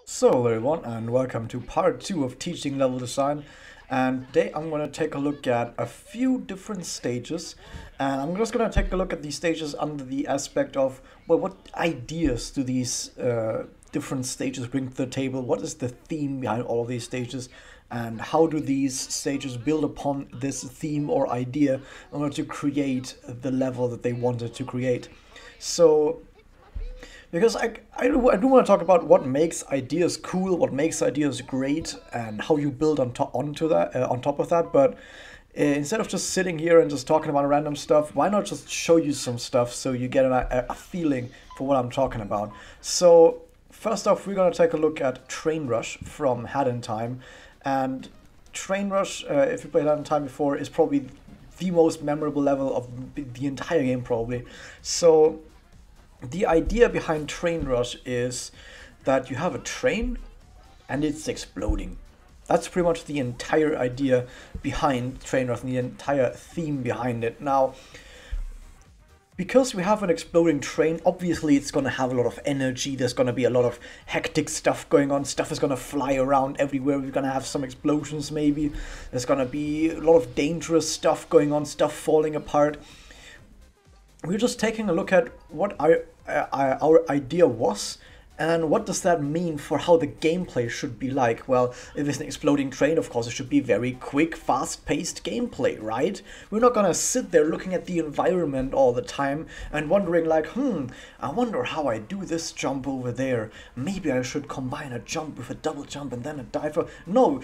So hello everyone and welcome to part 2 of teaching level design, and today I'm going to take a look at a few different stages, and I'm just going to take a look at these stages under the aspect of, well, what ideas do these different stages bring to the table, what is the theme behind all of these stages, and how do these stages build upon this theme or idea in order to create the level that they wanted to create. So because I do want to talk about what makes ideas cool, what makes ideas great, and how you build on top of that. But instead of just sitting here and just talking about random stuff, why not just show you some stuff so you get a feeling for what I'm talking about? So first off, we're gonna take a look at Train Rush from Hat in Time, and Train Rush, if you played Hat in Time before, is probably the most memorable level of the entire game, probably. So the idea behind Train Rush is that you have a train and it's exploding. That's pretty much the entire idea behind Train Rush and the entire theme behind it. Now, because we have an exploding train, obviously it's going to have a lot of energy, there's going to be a lot of hectic stuff going on, stuff is going to fly around everywhere, we're going to have some explosions maybe, there's going to be a lot of dangerous stuff going on, stuff falling apart. We're just taking a look at what our idea was, and what does that mean for how the gameplay should be like. Well, if it's an exploding train, of course it should be very quick, fast-paced gameplay, right? We're not gonna sit there looking at the environment all the time and wondering like, I wonder how I do this jump over there. Maybe I should combine a jump with a double jump and then a dive. No,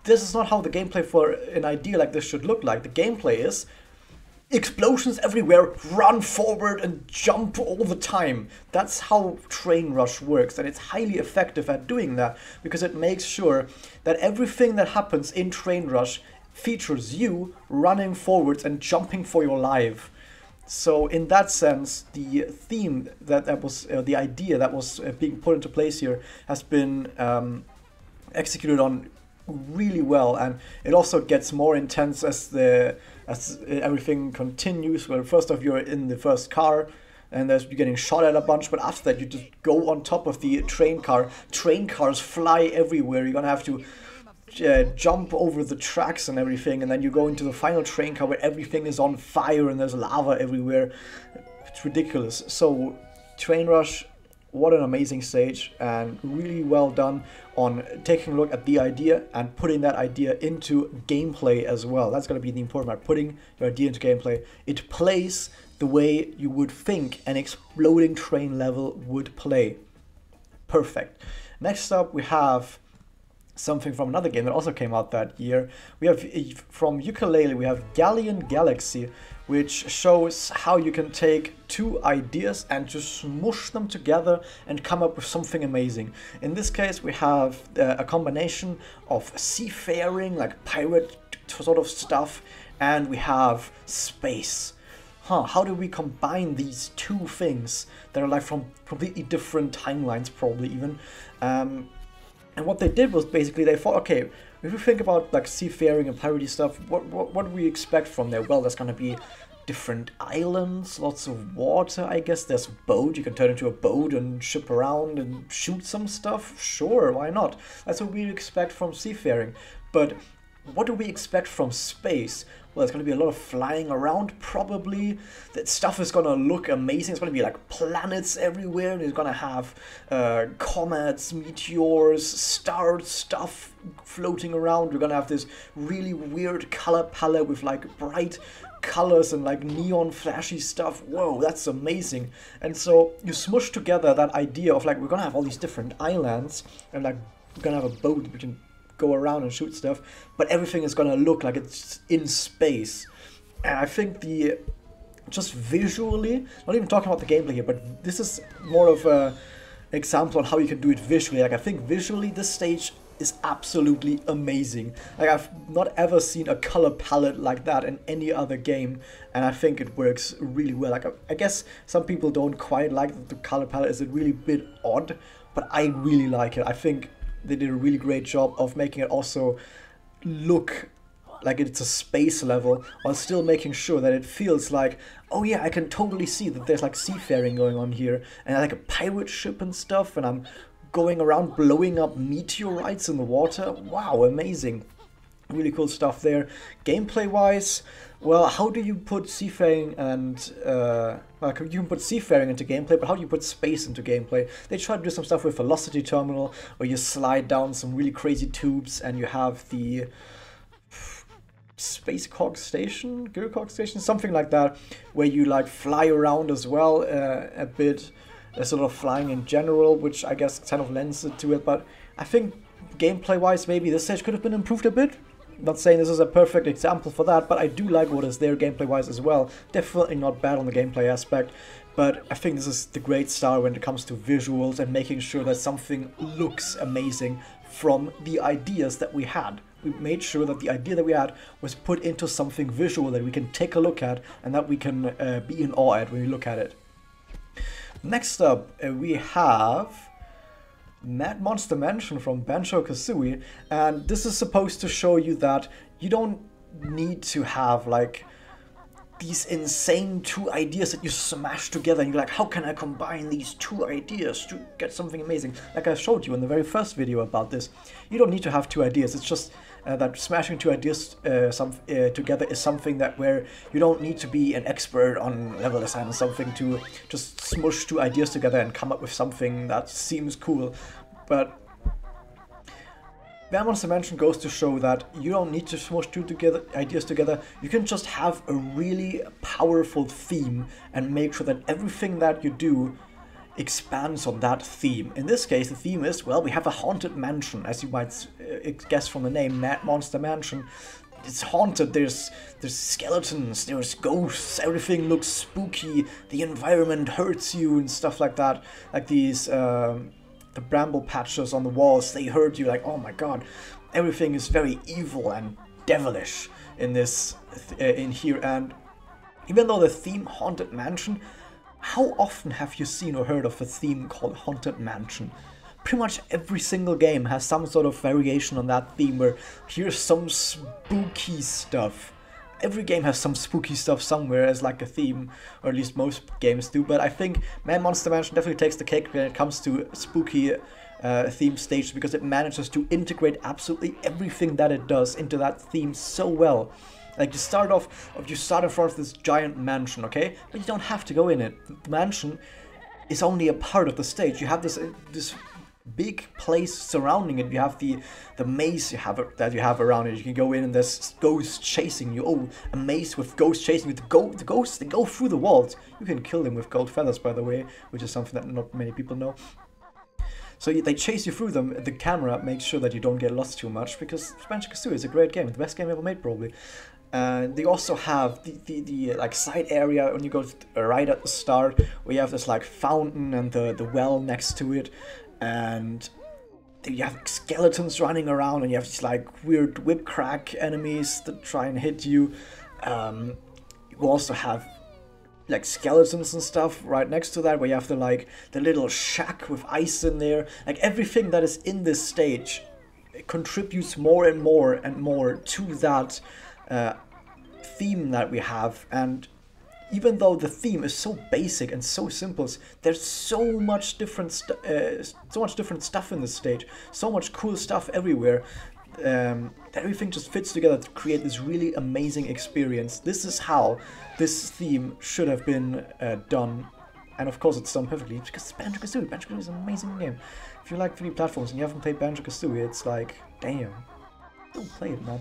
this is not how the gameplay for an idea like this should look like. The gameplay is explosions everywhere, run forward and jump all the time. That's how Train Rush works, and it's highly effective at doing that because it makes sure that everything that happens in Train Rush features you running forwards and jumping for your life. So in that sense, the theme that was the idea that was being put into place here has been executed on really well, and it also gets more intense as everything continues. Well, first off, you're in the first car and you're getting shot at a bunch, but after that you just go on top of the train car. Train cars fly everywhere, you're gonna have to jump over the tracks and everything, and then you go into the final train car where everything is on fire and there's lava everywhere. It's ridiculous. So Train Rush, what an amazing stage, and really well done on taking a look at the idea and putting that idea into gameplay as well. That's going to be the important part, putting your idea into gameplay. It plays the way you would think an exploding train level would play. Perfect. Next up, we have something from another game that also came out that year. We have from Yooka-laylee, we have Galleon Galaxy, which shows how you can take two ideas and just smush them together and come up with something amazing. In this case, we have a combination of seafaring, like pirate sort of stuff, and we have space. How do we combine these two things that are like from completely different timelines, probably even? And what they did was basically they thought, okay, if you think about like seafaring and piratey stuff, what do we expect from there? Well, there's gonna be different islands, lots of water, I guess. There's a boat, you can turn into a boat and ship around and shoot some stuff. Sure, why not? That's what we expect from seafaring. But what do we expect from space? Well, there's going to be a lot of flying around, probably. That stuff is going to look amazing. It's going to be like planets everywhere. And it's going to have comets, meteors, stars, stuff floating around. We're going to have this really weird color palette with like bright colors and like neon flashy stuff. Whoa, that's amazing. And so you smush together that idea of like, we're going to have all these different islands and like we're going to have a boat we can go around and shoot stuff, but everything is gonna look like it's in space. And I think just visually, not even talking about the gameplay here, but this is more of an example on how you can do it visually. Like, I think visually this stage is absolutely amazing. Like, I've not ever seen a color palette like that in any other game, and I think it works really well. Like, I guess some people don't quite like the color palette, is a really bit odd, but I really like it. I think they did a really great job of making it also look like it's a space level while still making sure that it feels like, oh yeah, I can totally see that there's like seafaring going on here and like a pirate ship and stuff, and I'm going around blowing up meteorites in the water. Wow, amazing. Really cool stuff there. Gameplay wise, well, how do you put seafaring and well, you can put seafaring into gameplay, but how do you put space into gameplay? They try to do some stuff with velocity terminal, where you slide down some really crazy tubes, and you have the space cog station, Gearcog station, something like that, where you like fly around as well a bit, sort of flying in general, which I guess kind of lends it to it. But I think gameplay wise, maybe this stage could have been improved a bit. Not saying this is a perfect example for that, but I do like what is there gameplay-wise as well. Definitely not bad on the gameplay aspect, but I think this is the great start when it comes to visuals and making sure that something looks amazing from the ideas that we had. We made sure that the idea that we had was put into something visual that we can take a look at and that we can be in awe at when we look at it. Next up, we have Mad Monster Mansion from Banjo-Kazooie, and this is supposed to show you that you don't need to have like these insane two ideas that you smash together and you're like, how can I combine these two ideas to get something amazing? Like I showed you in the very first video about this. You don't need to have two ideas, it's just that smashing two ideas together is something that where you don't need to be an expert on level design or something to just smush two ideas together and come up with something that seems cool. But Mad Monster Mansion goes to show that you don't need to smush two ideas together. You can just have a really powerful theme and make sure that everything that you do expands on that theme. In this case, the theme is, well, we have a haunted mansion, as you might guess from the name, Mad Monster Mansion. It's haunted, there's skeletons, there's ghosts, everything looks spooky, the environment hurts you and stuff like that. Like these, the bramble patches on the walls, they hurt you, like, oh my god. Everything is very evil and devilish in this, in here. And even though the theme Haunted Mansion, how often have you seen or heard of a theme called Haunted Mansion? Pretty much every single game has some sort of variation on that theme where here's some spooky stuff. Every game has some spooky stuff somewhere as like a theme, or at least most games do, but I think Mad Monster Mansion definitely takes the cake when it comes to spooky theme stage, because it manages to integrate absolutely everything that it does into that theme so well. Like you start in front of this giant mansion, okay? But you don't have to go in it. The mansion is only a part of the stage. You have this big place surrounding it. You have the maze that you have around it. You can go in and there's ghosts chasing you. Oh, a maze with ghosts chasing you. The ghosts, they go through the walls. You can kill them with gold feathers, by the way, which is something that not many people know. So they chase you through them. The camera makes sure that you don't get lost too much, because Banjo-Kazooie is a great game. The best game ever made, probably. And they also have the like side area when you go right at the start, where you have this like fountain and the well next to it, and you have skeletons running around, and you have these like weird whip crack enemies that try and hit you. You also have like skeletons and stuff right next to that, where you have the little shack with ice in there. Like everything that is in this stage contributes more and more and more to that theme that we have. And even though the theme is so basic and so simple, there's so much different stuff in this stage, so much cool stuff everywhere, that everything just fits together to create this really amazing experience. This is how this theme should have been done, and of course it's done perfectly because it's Banjo-Kazooie. Banjo-Kazooie is an amazing game. If you like 3D platforms and you haven't played Banjo-Kazooie, it's like, damn, don't play it, man.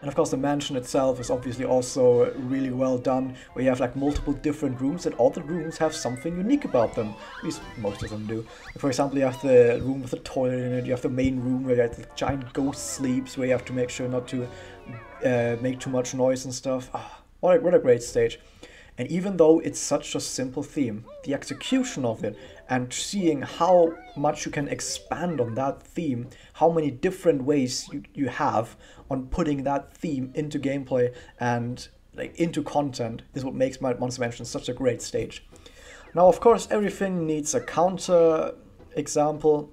And of course the mansion itself is obviously also really well done, where you have like multiple different rooms and all the rooms have something unique about them. At least most of them do. For example, you have the room with the toilet in it, you have the main room where the giant ghost sleeps, where you have to make sure not to make too much noise and stuff. Oh, what a great stage. And even though it's such a simple theme, the execution of it and seeing how much you can expand on that theme, how many different ways you have on putting that theme into gameplay and like into content, is what makes Mad Monster Mansion such a great stage. Now, of course, everything needs a counter example.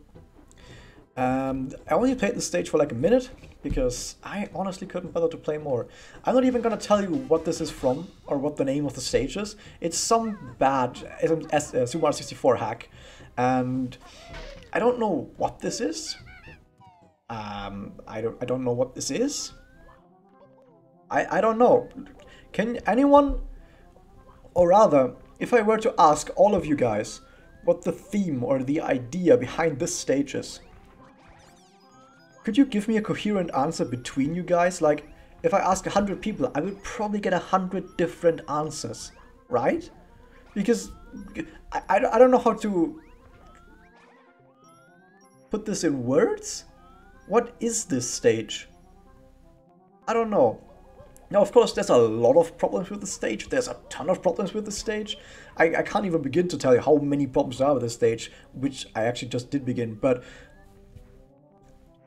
I only played the stage for like a minute, because I honestly couldn't bother to play more. I'm not even gonna tell you what this is from, or what the name of the stage is. It's some bad Super Mario 64 hack, and I don't know what this is. I don't know what this is. I don't know. Can anyone, or rather, if I were to ask all of you guys what the theme or the idea behind this stage is, could you give me a coherent answer between you guys? Like, if I ask 100 people, I would probably get 100 different answers, right? Because I don't know how to put this in words. What is this stage? I don't know. Now, of course, there's a lot of problems with the stage. There's a ton of problems with the stage. I can't even begin to tell you how many problems there are with the stage, which I actually just did begin, but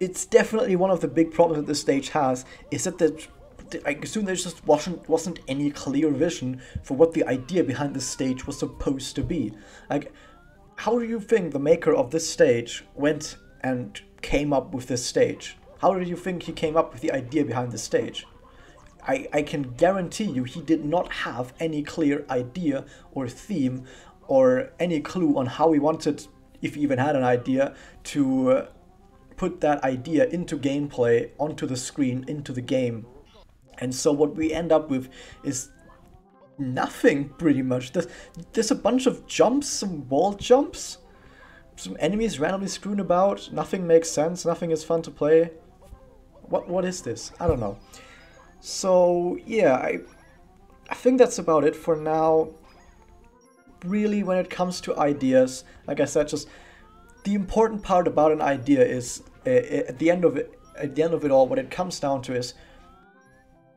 it's definitely one of the big problems that this stage has, is that I assume there just wasn't any clear vision for what the idea behind this stage was supposed to be. Like, how do you think the maker of this stage went and came up with this stage? How do you think he came up with the idea behind this stage? I can guarantee you he did not have any clear idea or theme or any clue on how he wanted, if he even had an idea, to put that idea into gameplay, onto the screen, into the game. And so what we end up with is nothing, pretty much. There's a bunch of jumps, some wall jumps, some enemies randomly screwing about, nothing makes sense, nothing is fun to play. What is this? I don't know. So yeah, I think that's about it for now. Really, when it comes to ideas, like I said, just the important part about an idea is at the end of it all, what it comes down to is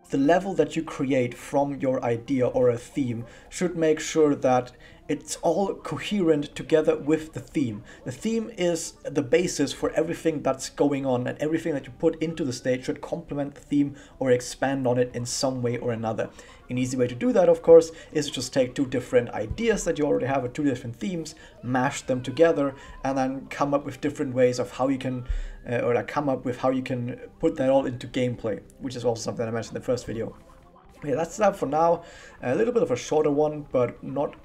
the level that you create from your idea or a theme should make sure that it's all coherent together with the theme. The theme is the basis for everything that's going on, and everything that you put into the stage should complement the theme or expand on it in some way or another. An easy way to do that, of course, is to just take two different ideas that you already have with two different themes, mash them together, and then come up with different ways of how you can, come up with how you can put that all into gameplay, which is also something I mentioned in the first video. Yeah, that's that for now. A little bit of a shorter one, but not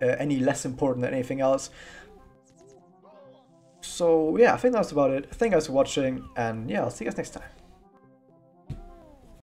any less important than anything else. So yeah, I think that's about it. Thank you guys for watching, and yeah, I'll see you guys next time.